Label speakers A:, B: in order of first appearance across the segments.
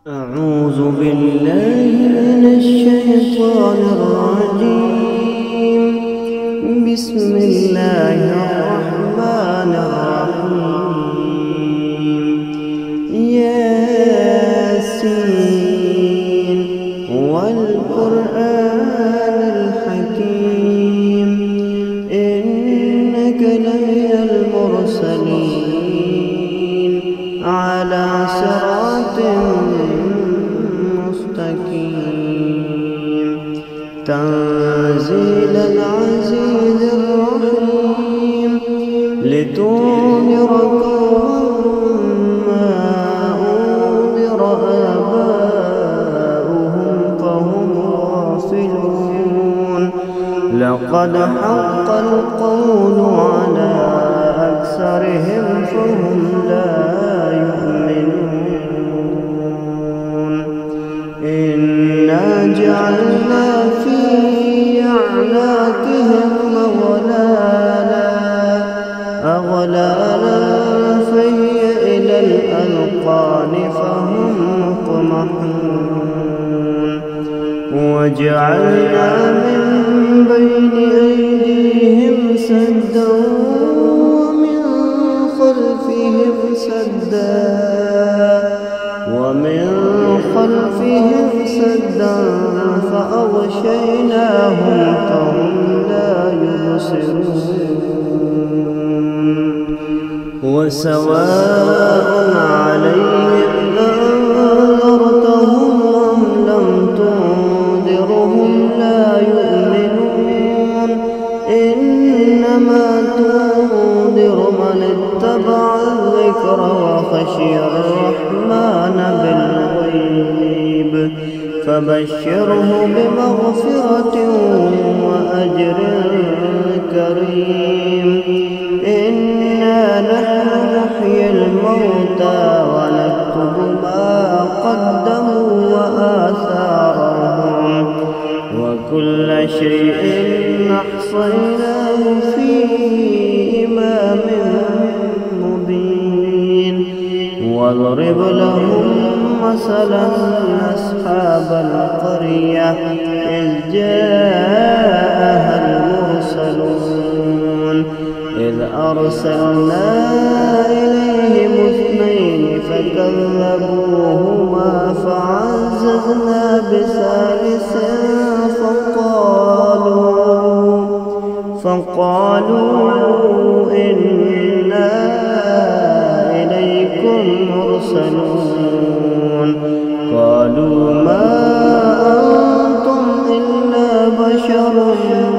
A: أعوذ بالله من الشيطان الرجيم. بسم الله الرحمن الرحيم. ياسين والقرآن الحكيم إنك لمن المرسلين على صراط مستقيم. تنزيل العزيز الرحيم لتنذر قوما ما أنذر آباؤهم فهم غافلون. لقد حق القول على أكثرهم فهم لا يؤمنون. إنا جعلنا في أعناقهم أغلالا فهي إلى الأذقان فهم مقمحون. وجعلنا من بين أيديهم سدا ومن خلفهم سدا فأغشيناهم فهم لا يبصرون. وسواء عليهم أنذرتهم أم لم تنذرهم لا يؤمنون. إنما تنذر من اتبع الذكر وخشي الرحمن بالغيب فبشره بمغفرة وأجر كريم. إنا نحن نحيي الموتى ونكتب ما قدموا وآثارهم وكل شيء أحصيناه في إمام مبين. واضرب لهم مثلا أصحاب القرية إذ جاءها المرسلون إذ أرسلنا إليهم اثنين فكذبوهما فعززنا بثالث فقالوا إنا إليكم مرسلون. قالوا ما أنتم إلا بشر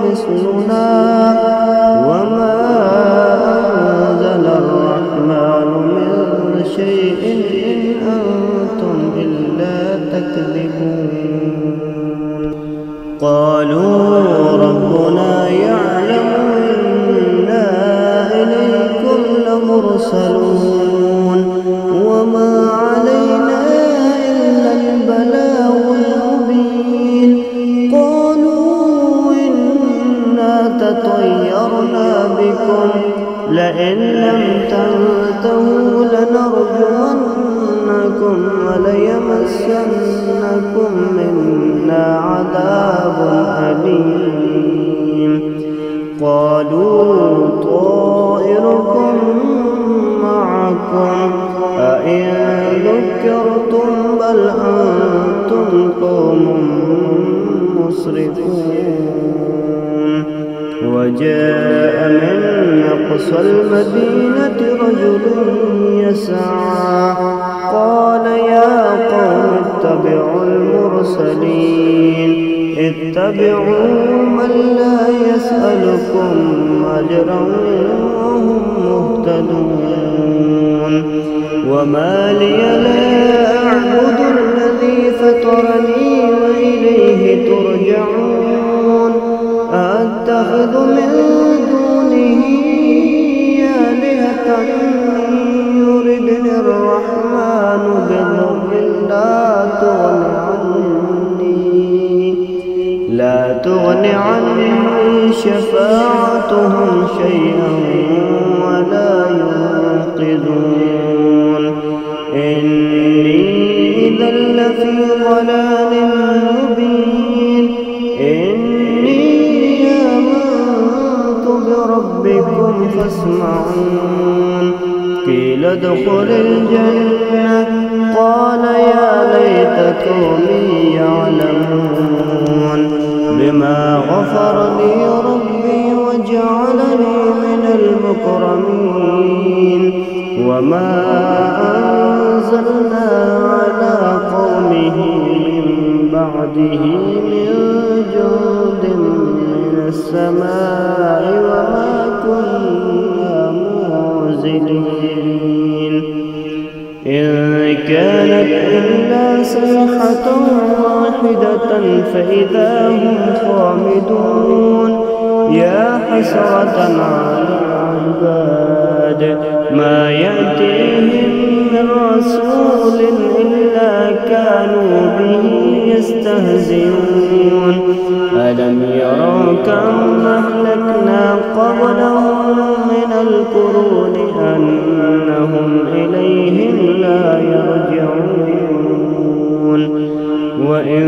A: مثلنا وما أنزل الرحمن من شيء إن أنتم إلا تكذبون. قالوا ربنا يعلم إنا إليكم لمرسلون وما علينا إلا البلاغ المبين. قالوا إنا تطيرنا بكم لئن لم تنتهوا لنرجمنكم وليمسنكم منا عذاب أليم. قالوا طائركم معكم أئن ذكرتم بل أنتم قوم مسرفون. وجاء من أقصى المدينة رجل يسعى قال يا قوم اتبعوا المرسلين اتبعوا من لا يسألكم أجرا وهم مهتدون. وما لي لا أعبد الذي فطرني وإليه ترجعون. أتخذ من دونه آلهة يردني الرحمن بضر لا تغن عني شفاعتهم شيئا ولا ينقذون. إني إذا لفي ضلال مبين. إني آمنت بربكم فاسمعون. قيل ادخل الجنة قال يا ليت قومي يعلمون بما غفر لي ربي وجعلني من المكرمين. وما أنزلنا على قومه من بعده من جند من السماء وما كنا منزلين. إن كانت إلا صيحة واحدة فإذا هم خامدون. يا حسرة على العباد ما يأتيهم من رسول إلا كانوا به يستهزئون. ألم يروا كم أهلكنا قبلهم من القرون أنهم إليهم لا يرجعون. وإن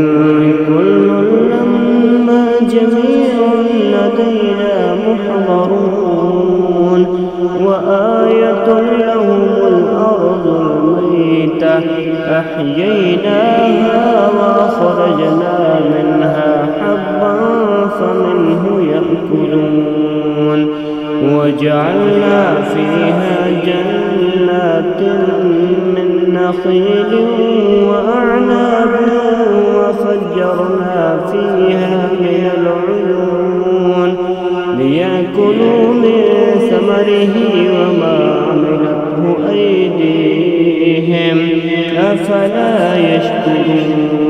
A: كل لما جميع لدينا محضرون. وآية لهم الأرض الميتة أحييناها وأخرجنا منها حبا فمنه يأكلون. وجعلنا فيها جنات من نخيل وأعناب وفجرنا فيها من العيون ليأكلوا من ثمره وما عملته أيديهم أفلا يشكرون.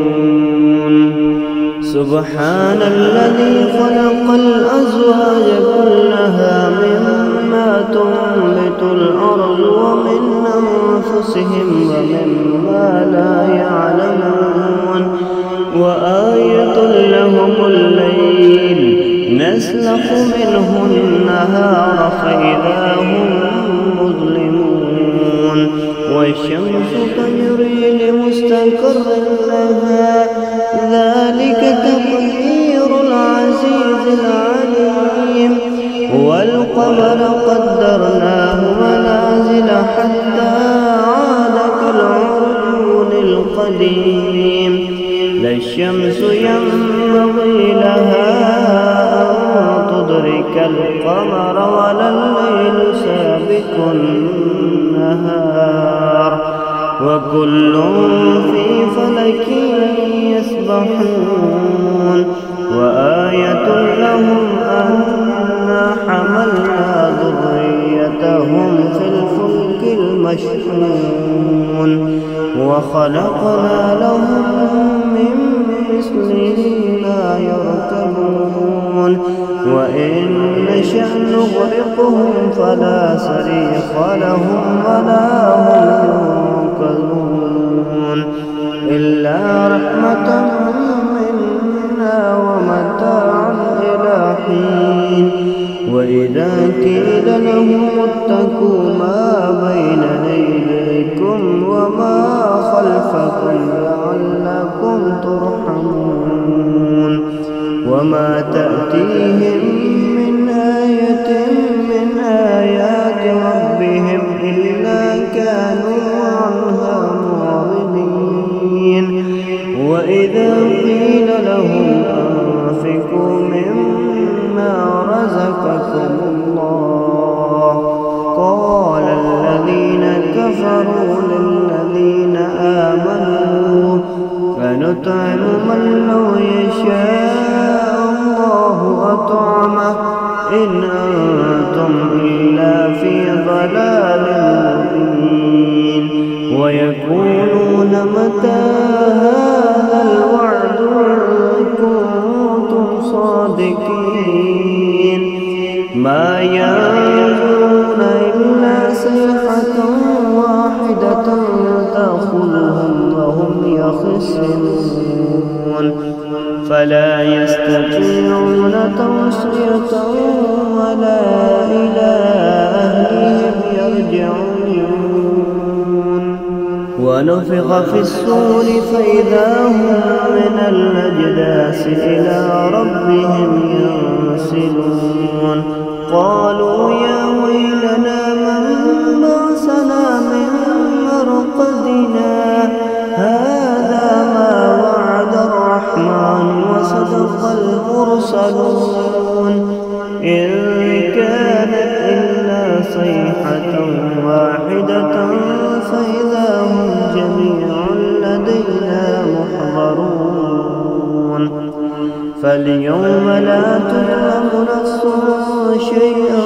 A: سبحان الذي خلق الأزواج كلها مما تنبت الأرض ومن أنفسهم ومما لا يعلمون. وآية لهم الليل نسلخ منه النهار فإذا هم مظلمون. والشمس تجري لمستقر لها ذلك تقدير العزيز العليم. والقمر قدرناه منازل حتى عاد كالعرجون القديم. لا الشمس ينبغي لها أن تدرك القمر ولا الليل سابق النهار وكل في فلك يسبحون. وآية لهم أنا حملنا ذريتهم في الفلك المشحون وخلقنا لهم من مثله لا يركبون. وإن نشأ نغرقهم فلا صريخ لهم ولا هم ينقذون إلا رحمة منا ومتاعا إلى حين. وإذا قيل لهم اتقوا ما بين أيديكم وما خلفكم لعلكم ترحمون. وما تأتيهم من آية من آيات ربهم إلا كانوا عنها معرضين. وإذا قيل لهم أنفقوا مما رزقكم الله قال الذين كفروا للذين آمنوا فنطعم من لو يشاء الله أطعمه إن أنتم إلا في ضلال مبين. ويقولون متى هذا الوعد إن كنتم صادقين. ما ينظرون إلا صيحة واحدة تأخذهم وهم يخصمون فلا يستطيعون توصية ولا إلى أهلهم يرجعون. ونفخ في الصور فإذا هم من الأجداث إلى ربهم ينسلون قالوا يا ويلنا من بعثنا من مرقدنا هذا ما وعد الرحمن وصدق المرسلون إن كانت إلا صيحة واحدة فإذا هم جميع لدينا محضرون فاليوم لا تظلم نفس شيئا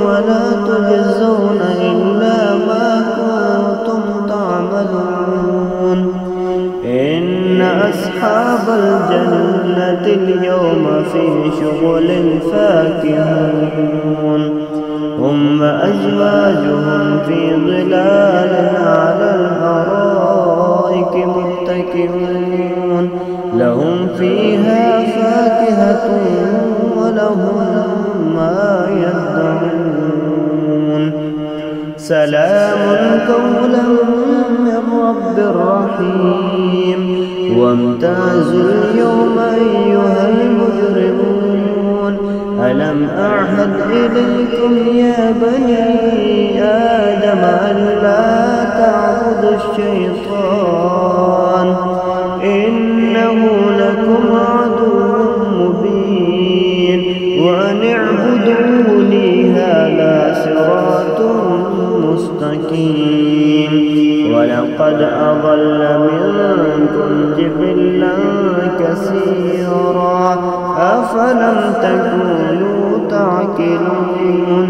A: ولا تجزون إلا ما كنتم تعملون إن أصحاب الجنة اليوم في شغل فاكهون هم أزواجهم في ظلال على الأرائك متكئون لهم فيها فاكهة ولهم ما يدعون سلام قولا من رب رحيم وامتازوا اليوم أيها المجرمون ألم أعهد إليكم يا بني آدم ألا تعبدوا الشيطان إنه لكم عدو مبين وأن اعبدوني هذا صراط مستقيم ولقد أضل منكم جبلا كثيرا أفلم تكونوا تعقلون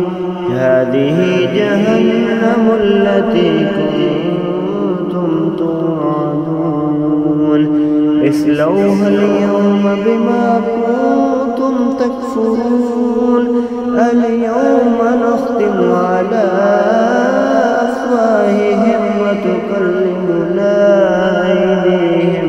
A: هذه جهنم التي كنتم توعدون اصلوها اليوم بما كنتم تكفرون اليوم نختم على أفواههم وتكلمنا أيديهم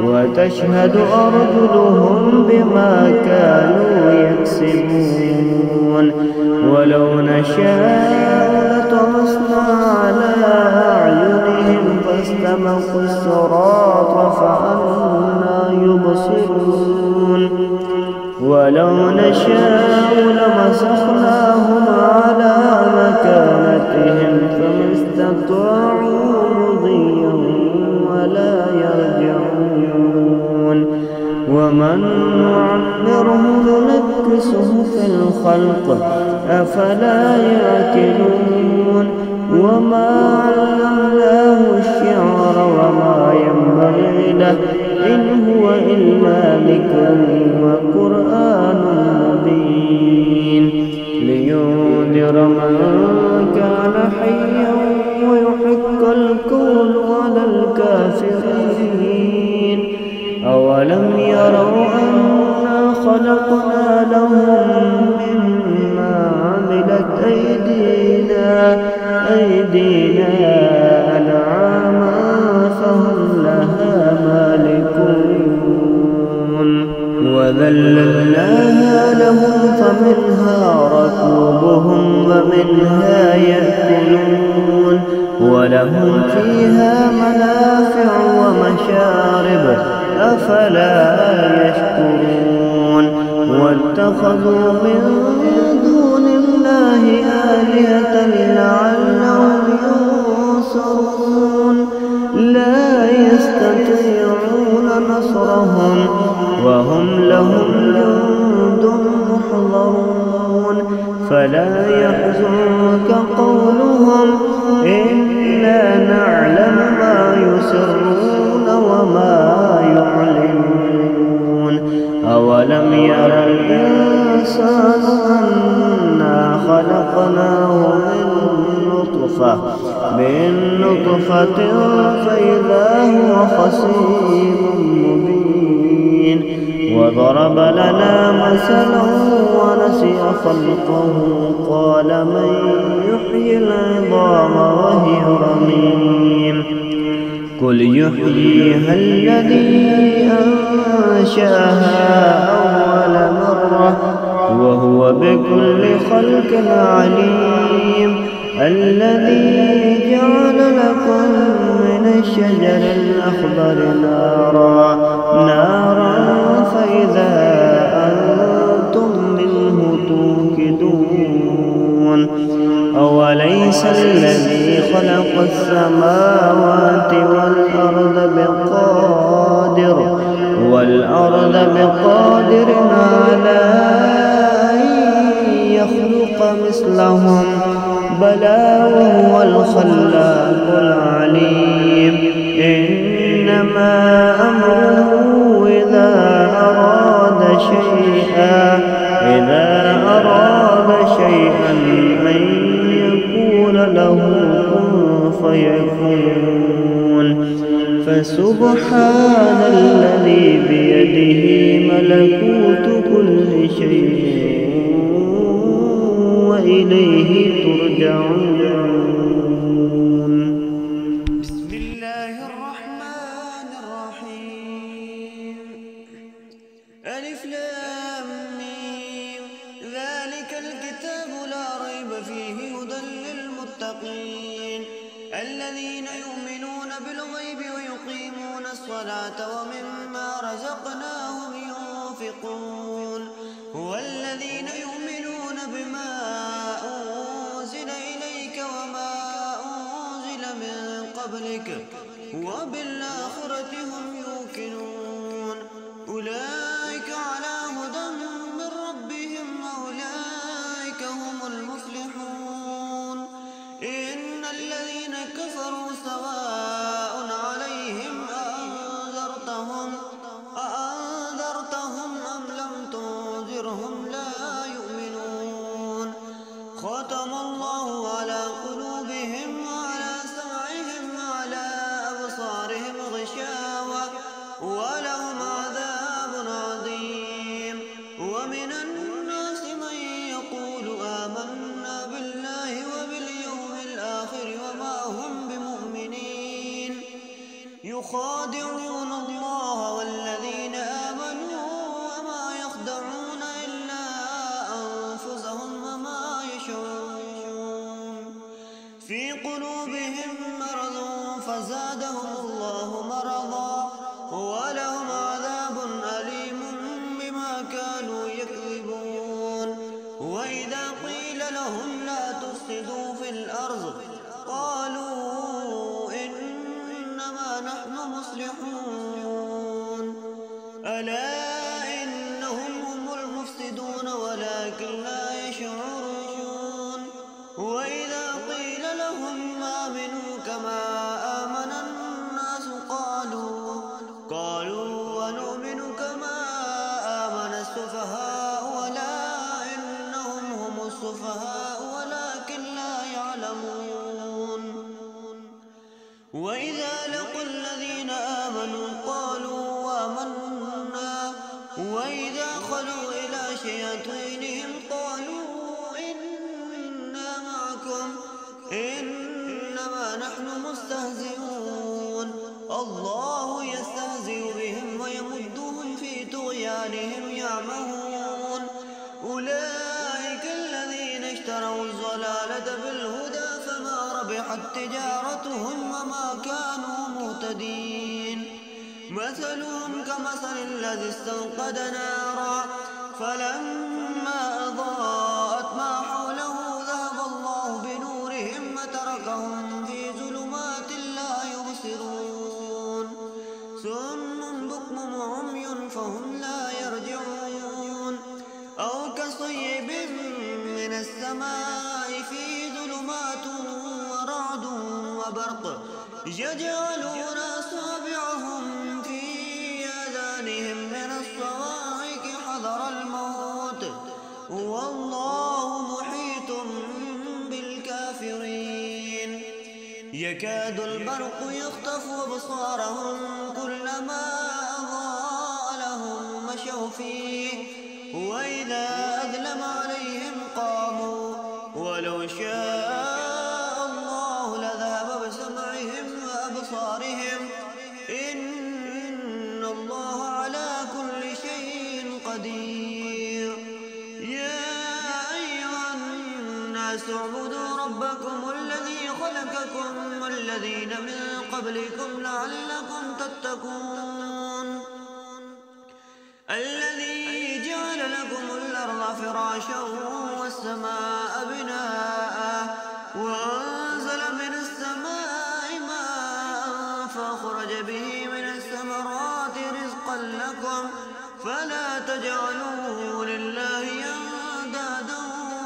A: وتشهد أرجلهم بما كانوا يكسبون ولو نشاء لطمسنا على أعينهم فاستبقوا الصراط فأنى يبصرون ولو نشاء لمسخناهم على مكانتهم فما استطاعوا مضيا ولا يرجعون ومن نعمره ننكسه في الخلق أفلا يأكلون وما علمناه الشعر وما ينبغي له إن هو إلا ذكر وقرآن مبين لينذر من كان حيا ويحق القول على الكافرين أولم يروا أنا خلقنا لهم مما عملت أيدينا أنعاما فهم لها مالكون وذللناها لهم فمنها ركوبهم ومنها يأكلون ولهم فيها منافع ومشارب أفلا يشكرون واتخذوا من دون الله آلهة لعلهم ينصرون لا يستطيعون نصرهم وهم لهم جند محضرون فلا يحزنك قولهم إنا نعلم ما يسرون وما يعلنون أولم ير الإنسان أنا خلقناه من نطفة فإذا هو خصيم مبين وضرب لنا مثلا ونسي خلقه قال من يحيي العظام وهي رميم قل يحييها الذي أنشأها أول مرة وهو بكل خلق عليم. الذي جعل لكم من الشجر الأخضر نارا فإذا أنتم منه توقدون. أوليس الذي خلق السماوات والأرض بقادر على أن يخلق مثلهم؟ بلى وهو الخلاق العليم. إنما أمره إذا أراد شيئا أن يقول له كن فيكون. فسبحان الذي بيده ملكوت كل شيء وإليه ترجعون.
B: بسم الله الرحمن الرحيم. ألف لام ميم. ذلك الكتاب لا ريب فيه هدى للمتقين الذين يؤمنون بالغيب ويقيمون الصلاة ومما رزقناهم ينفقون. والذين يؤمنون بما أنزل إليك وما أنزل من قبلك وبالآخرة هم يوقنون. أولئك على هدى من ربهم أولئك هم المفلحون. إن الذين كفروا سواء عليهم أأنذرتهم أم لم تنذرهم لا يؤمنون. ختم الله على قلوبهم وعلى سمعهم وعلى أبصارهم غشاوة ولهم عذاب عظيم. ومن الناس من يقول آمنا بالله وباليوم الآخر وما هم بمؤمنين. يخادعون الله والذين آمنوا وما يخدعون إلا أنفسهم وما يشعرون. في قلوبهم مرض فزادهم الله مرضا ولهم عذاب أليم بما كانوا يكذبون. وإذا قيل لهم لا تفسدوا في الأرض قالوا إنما نحن مصلحون. ألا إنهم هم المفسدون ولكن لا يشعرون. وإذا قيل لهم آمنوا كما آمن الناس قالوا ونؤمن كما آمن السفهاء ألا إنهم هم السفهاء ولكن لا يعلمون. وإذا لقوا الذين آمنوا قالوا آمنا وإذا خلوا إلى شياطينهم قالوا إنا معكم إنما نحن مستهزئون. الله يستهزئ بهم ويمدهم في طغيانهم يعمهون. أولئك الذين اشتروا الضلالة بالهدى فما ربحت تجارتهم وما كانوا مهتدين. مثلهم كمثل الذي استوقد نارا فلما أضاءت ما حوله ذهب الله بنورهم وتركهم في ظلمات لا يبصرون. صم بكم عمي فهم لا يرجعون. أو كصيب من السماء فيه ظلمات ورعد وبرق يجعلون أصابعهم في آذانهم من الصواعق حذر الموت والله محيط بالكافرين. يكاد البرق يخطف أبصارهم كلما أضاء لهم مشوا فيه وإذا أظلم عليهم قاموا. ولو شاء الله لذهب بسمعهم وأبصارهم إن الله على كل شيء قدير. يا الناس اعبدوا ربكم الذي خلقكم والذين من قبلكم لعلكم تتقون الذي جعل لكم الأرض فراشا والسماء بناء وأنزل من السماء ماء فأخرج به من الثمرات رزقا لكم فلا تجعلوا لله أندادا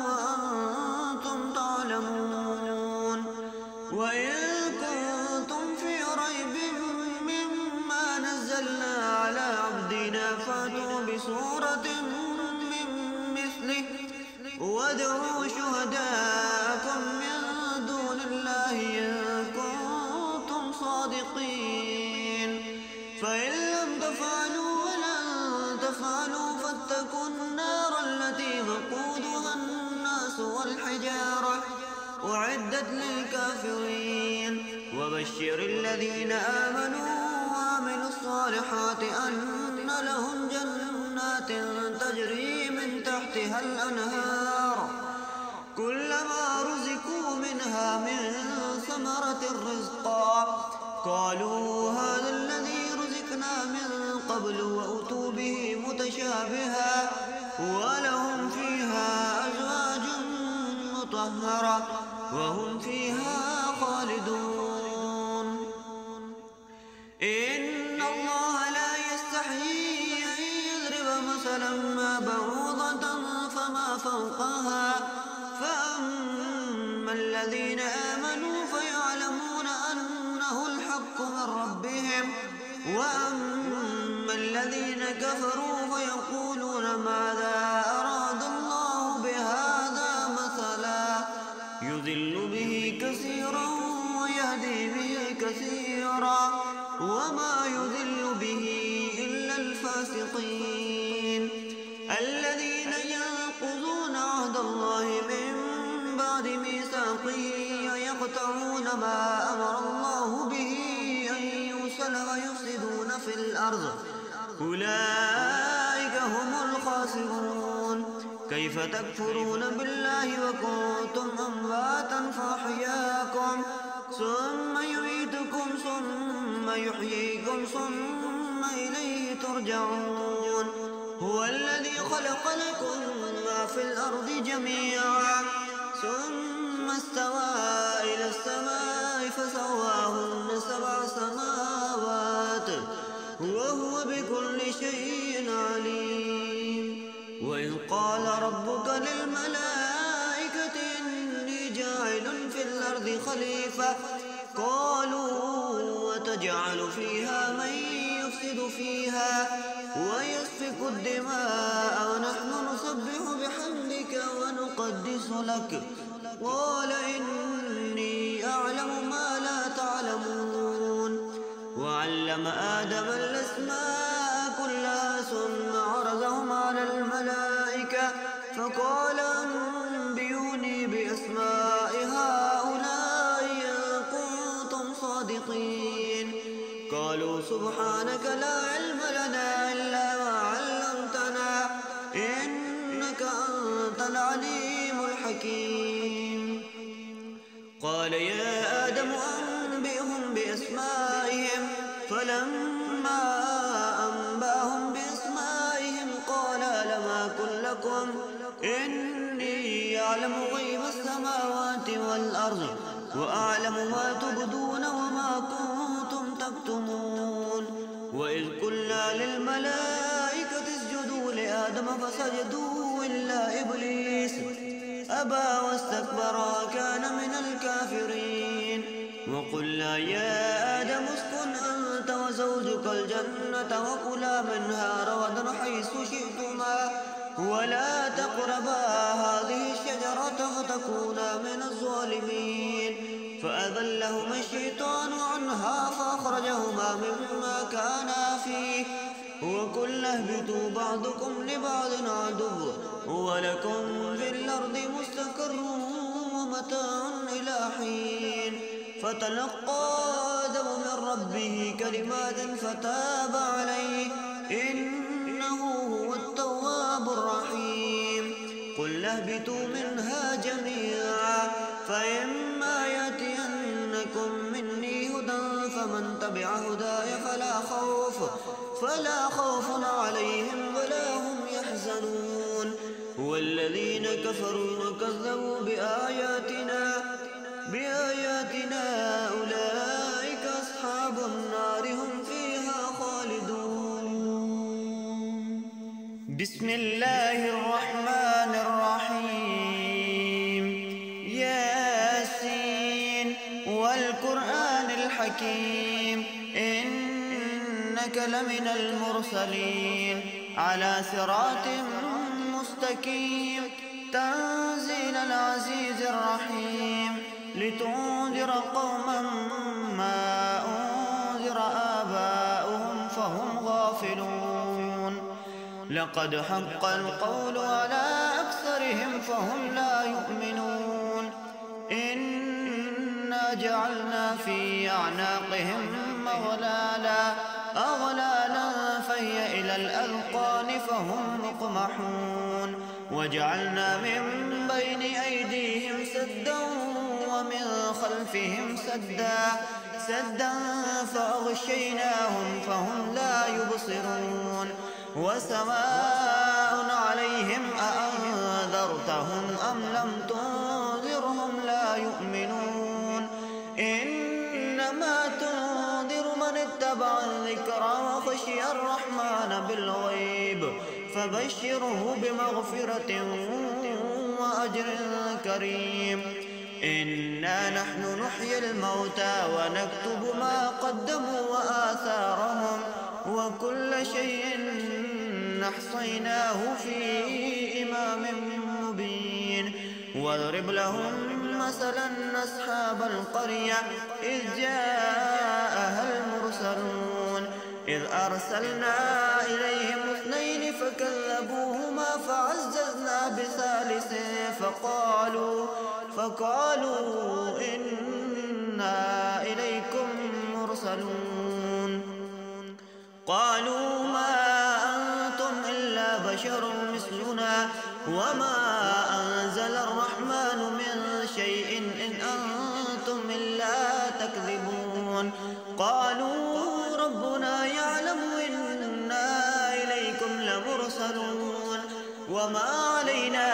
B: وأنتم تعلمون وإن كنتم في ريب مما نزلنا على عبدنا فأتوا بسورة من مثله وادعوا شهداءكم من دون الله إن كنتم صادقين فإن لم تفعلوا ولن تفعلوا فاتقوا النار التي وقودها الناس والحجارة أعدت للكافرين وبشر الذين آمنوا وعملوا الصالحات أن لهم جنات تجري من تحتها الأنهار كلما رزقوا منها من ثمرة رزقا قالوا هذا الذي رزقنا من قبل وأتوا به متشابها ولهم فيها أزواج مطهرة وهم فيها خالدون إن الله لا يستحيي أن يضرب مثلا ما بعوضة فما فوقها فأما الذين آمنوا فيعلمون أنه الحق من ربهم وأما الذين كفروا فيقولون ماذا أراد الله بهذا مثلا يضل به كثيرا ويهدي به كثيرا وما يضل به إلا الفاسقين الذين ينقضون عهد الله من بعد ميثاقه ويقطعون ما أمر الله به أن يوصل ويفسدون في الأرض أولئك هم الخاسرون كيف تكفرون بالله وكنتم أمواتا فأحياكم ثم يميتكم ثم يحييكم ثم إليه ترجعون هو الذي خلق لكم ما في الأرض جميعا ثم استوى إلى السماء فسواهن 7 سماوات وهو بكل شيء عليم وإذ قال ربك للملائكة إني جاعل في الأرض خليفة قالوا وتجعل فيها من يفسد فيها ويسفك الدماء ونحن نسبح بحمدك ونقدس لك قال إني أعلم ما لا تعلمون وعلم آدم الأسماء كلها ثم عرضهم على الملائكة فقال أنبئوني بأسماء هؤلاء إن كنتم صادقين قالوا سبحانك لا علم لنا إلا ما علمتنا إنك أنت العليم الحكيم قال يا آدم أنبئهم بأسمائهم فلما أنبأهم بأسمائهم قال ألم أقل لكم إني أعلم غيب السماوات والأرض وأعلم ما تبدون وما كنتم تكتمون وإذ قلنا للملائكة اسجدوا لآدم فسجدوا إلا إبليس أبى واستكبر وكان من الكافرين وقلنا يا آدم اسكن أنت وزوجك الجنة وكلا منها رغدا حيث شئتما ولا تقربا هذه الشجرة فتكونا من الظالمين فأذلهما الشيطان عنها فأخرجهما مما كانا فيه وقلنا اهبطوا بعضكم لبعض عدو ولكم في الأرض مستقر ومتاع إلى حين فتلقى آدم من ربه كلمات فتاب عليه إنه هو التواب الرحيم قلنا اهبطوا منها جميعا فإما يأتينكم مني هدى فمن تبع هداي فلا خوف عليهم ولا هم يحزنون. والذين كفروا وكذبوا بآياتنا أولئك أصحاب النار هم فيها خالدون. بسم الله الرحمن الرحيم. ياسين والقرآن الحكيم إنك لمن المرسلين على صراط مستقيم تنزيل العزيز الرحيم لتنذر قوما ما أنذر آباؤهم فهم غافلون. لقد حق القول على أكثرهم فهم لا يؤمنون. إنا جعلنا في أعناقهم أغلالا فهي إلى الأذقان فهم مقمحون. وجعلنا من بين أيديهم سدا ومن خلفهم سدا فأغشيناهم فهم لا يبصرون. وسواء عليهم أأنذرتهم أم لم تنذرهم لا يؤمنون. إنما تنذر من اتبع الذكر وخشي الرحمن بالغيب فبشره بمغفرة وأجر كريم. إنا نحن نحيي الموتى ونكتب ما قدموا وآثارهم وكل شيء أحصيناه في إمام مبين. واضرب لهم مثلا أصحاب القرية إذ جاءها المرسلون إذ أرسلنا إليهم 2 فكذبوهما فعززنا بثالث فقالوا إنا إليكم مرسلون. قالوا ما أنتم إلا بشر مثلنا وما أنزل الرحمن من شيء إن أنتم إلا تكذبون. قالوا ربنا يعلم إنا إليكم لمرسلون وما علينا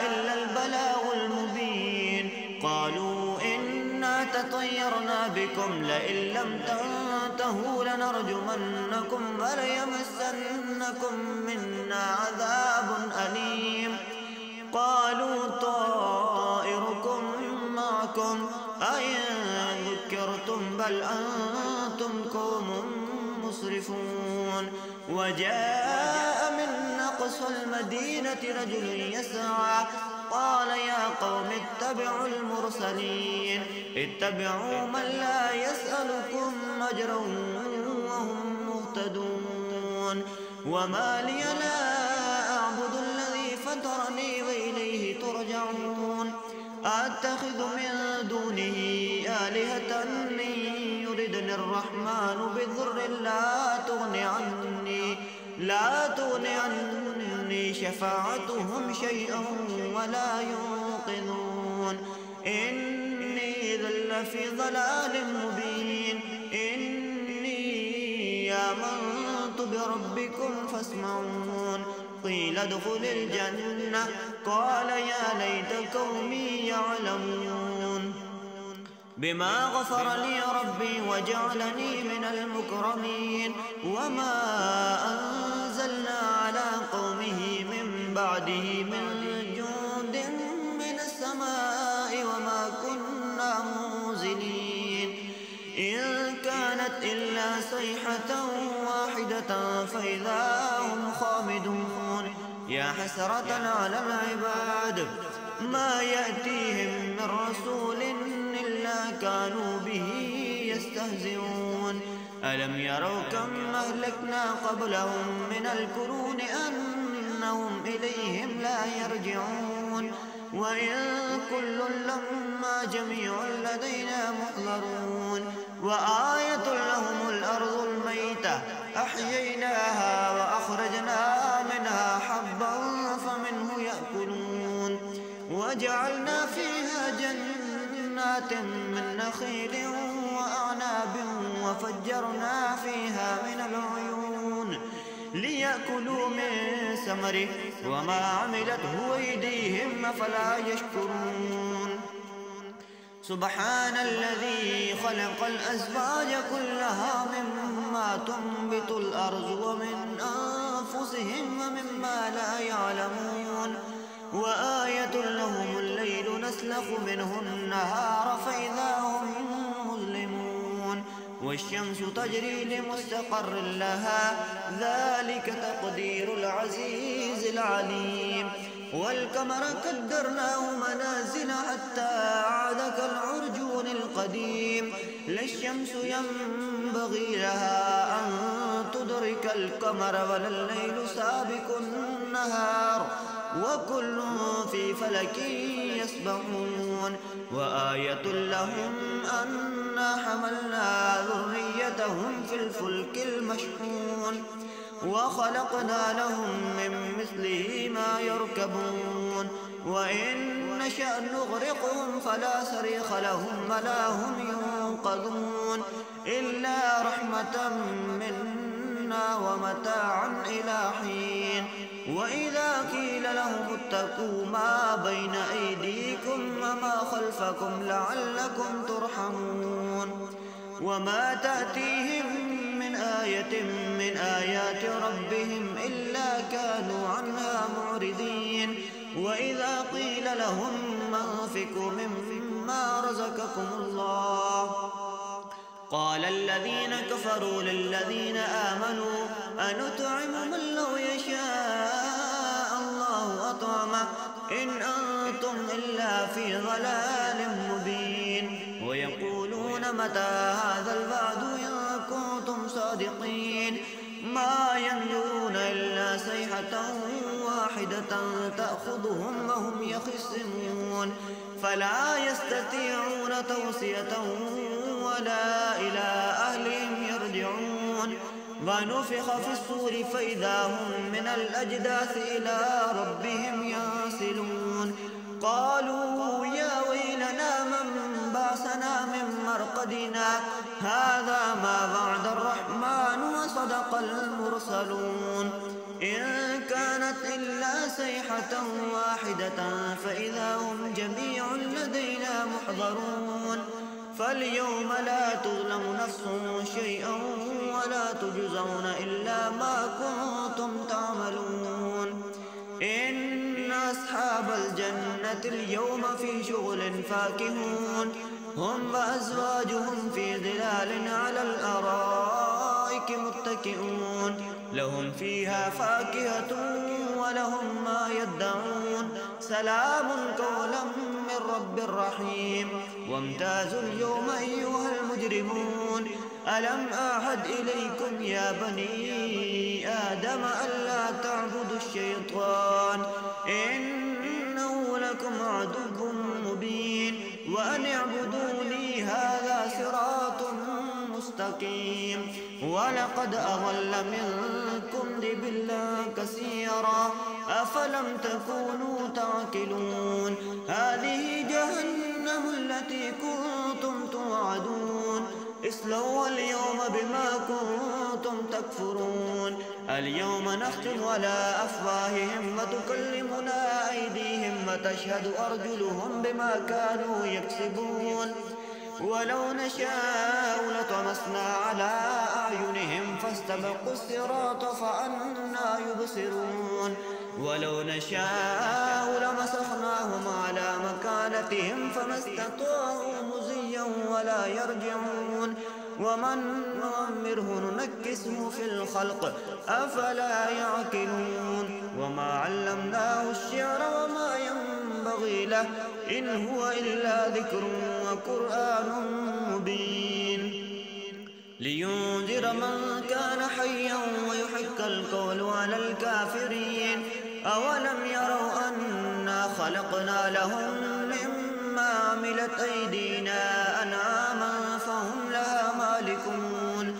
B: إلا البلاغ المبين. قالوا إنا تطيرنا بكم لئن لم تنتهوا لنرجمنكم وليمسنكم منا عذاب أليم. قالوا طائركم معكم أئن ذكرتم بل أنتم قوم مسرفون. وجاء من أقصى المدينة رجل يسعى قال يا قوم اتبعوا المرسلين اتبعوا من لا يسألكم أجرا وهم مهتدون. وما لي لا أعبد الذي فطرني وإليه ترجعون. أتخذ من دونه آلهة إن يردني الرحمن بضر لا تغني عني شفاعتهم شيئا ولا ينقذون. إني إذا لفي ضلال مبين. إني آمنت بربكم فاسمعون. قيل ادخل الجنة قال يا ليت قومي يعلمون بما غفر لي ربي وجعلني من المكرمين. وما أنزلنا على قومه من بعده من جند من السماء وما كنا منزلين. إن كانت إلا صيحة واحدة فإذا هم خامدون. يا حسرة على العباد ما يأتيهم من رسول إلا كانوا به يستهزئون. ألم يروا كم أهلكنا قبلهم من القرون أنهم إليهم لا يرجعون. وإن كل لما جميع لدينا محضرون. وآية لهم الأرض الميتة أحييناها وأخرجنا منها حبا فمنه يأكلون. وجعلنا فيها جنات جنات من نخيل وأعناب وفجرنا فيها من العيون ليأكلوا من ثمره وما عملته أيديهم أفلا يشكرون سبحان الذي خلق الأزواج كلها مما تنبت الأرض ومن أنفسهم ومما لا يعلمون وآية لهم الليل نسلخ منه النهار فإذا هم مظلمون والشمس تجري لمستقر لها ذلك تقدير العزيز العليم والقمر قدرناه منازل حتى عاد كالعرجون القديم لا الشمس ينبغي لها أن تدرك القمر ولا الليل سابق النهار وكل في فلك يسبحون وآية لهم أنا حملنا ذريتهم في الفلك المشحون وخلقنا لهم من مثله ما يركبون وإن نشأ نغرقهم فلا صريخ لهم ولا هم ينقذون إلا رحمة منا ومتاعا إلى حين وإذا قيل لهم اتقوا ما بين أيديكم وما خلفكم لعلكم ترحمون وما تأتيهم من آية من آيات ربهم إلا كانوا عنها معرضين وإذا قيل لهم أنفقوا مما رزقكم الله قال الذين كفروا للذين آمنوا أنطعم من لو يشاء الله أطعمه إن أنتم إلا في ضلال مبين ويقولون متى هذا الوعد إن كنتم صادقين ما ينظرون إلا صيحة واحدة تأخذهم وهم يخصمون فلا يستطيعون توصية ولا إلى أهلهم يرجعون ونفخ في الصور فإذا هم من الأجداث إلى ربهم ينسلون قالوا يا ويلنا من بعثنا من مرقدنا هذا ما وعد الرحمن وصدق المرسلون إن كانت إلا صيحة واحدة فإذا هم جميع لدينا محضرون فاليوم لا تظلم نفس شيئا ولا تجزون إلا ما كنتم تعملون إن أصحاب الجنة اليوم في شغل فاكهون هم وأزواجهم في ظلال على الأرائك متكئون لهم فيها فاكهة ولهم ما يدعون سلام قولا من رب رحيم وامتازوا اليوم أيها المجرمون ألم أعهد إليكم يا بني آدم ألا تعبدوا الشيطان إنه لكم عدو مبين وأن اعبدوني هذا صراط مستقيم ولقد أضل منكم جبلا كثيرا أفلم تكونوا تعقلون هذه جهنم التي كنتم توعدون اصلوا اليوم بما كنتم تكفرون اليوم نختم على أفواههم وتكلمنا أيديهم وتشهد أرجلهم بما كانوا يكسبون ولو نشاء لطمسنا على أعينهم فاستبقوا الصراط فأنى يبصرون ولو نشاء لمسخناهم على مكانتهم فما استطاعوا مزيا ولا يرجعون ومن نعمره ننكسه في الخلق أفلا يعقلون وما علمناه الشعر وما ينبغي له إن هو إلا ذكر وقرآن مبين لينذر من كان حيا ويحق القول على الكافرين أولم يروا أنا خلقنا لهم مما عملت أيدينا أنعاما فهم لها مالكون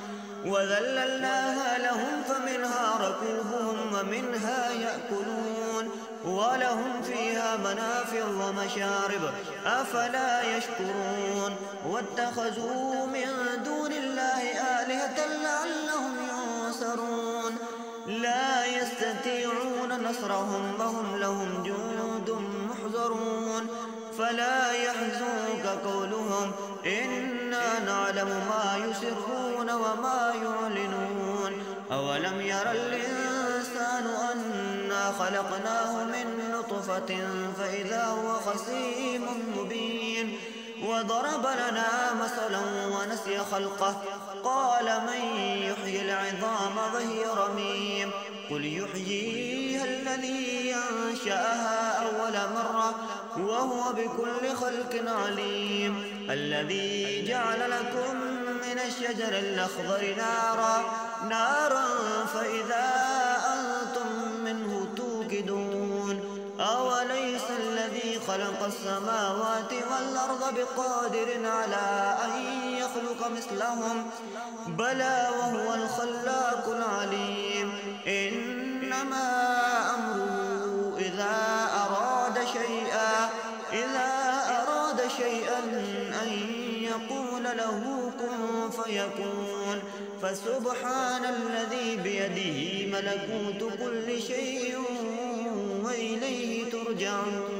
B: وذللناها لهم فمنها ركوبهم ومنها يأكلون ولهم فيها منافع ومشارب أفلا يشكرون واتخذوا من دون الله آلهة لعلهم ينصرون لا يستطيعون نصرهم وهم لهم جند محضرون فلا يحزنك قولهم إنا نعلم ما يسرون وما يعلنون أولم ير الإنسان أنا خلقناه من نطفة فإذا هو خصيم مبين وضرب لنا مثلا ونسي خلقه قال من يحيي العظام وهي رميم قل يحييها الذي أنشأها أول مرة وهو بكل خلق عليم الذي جعل لكم من الشجر الأخضر نارا فإذا أنتم منه توقدون أوليس الذي خلق السماوات والأرض بقادر على أن يخلق مثلهم بلى وهو الخلاق العليم إنما أمره إذا أراد شيئا أن يقول له كن فيكون فسبحان الذي بيده ملكوت كل شيء وإليه ترجعون